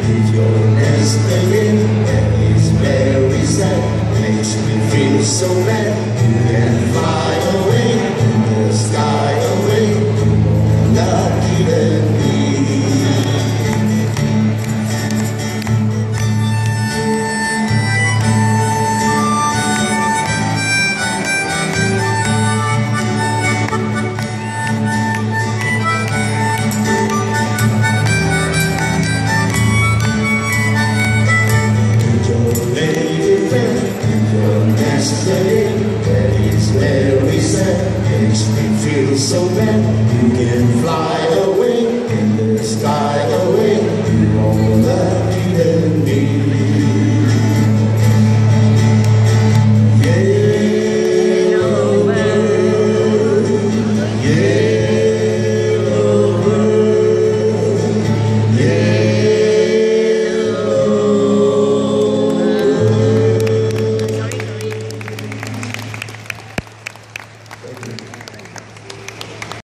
If you're nesting and it's very sad, makes me feel so bad. You can fly away in the sky away, more lucky than me. That is very sad, makes me feel so bad.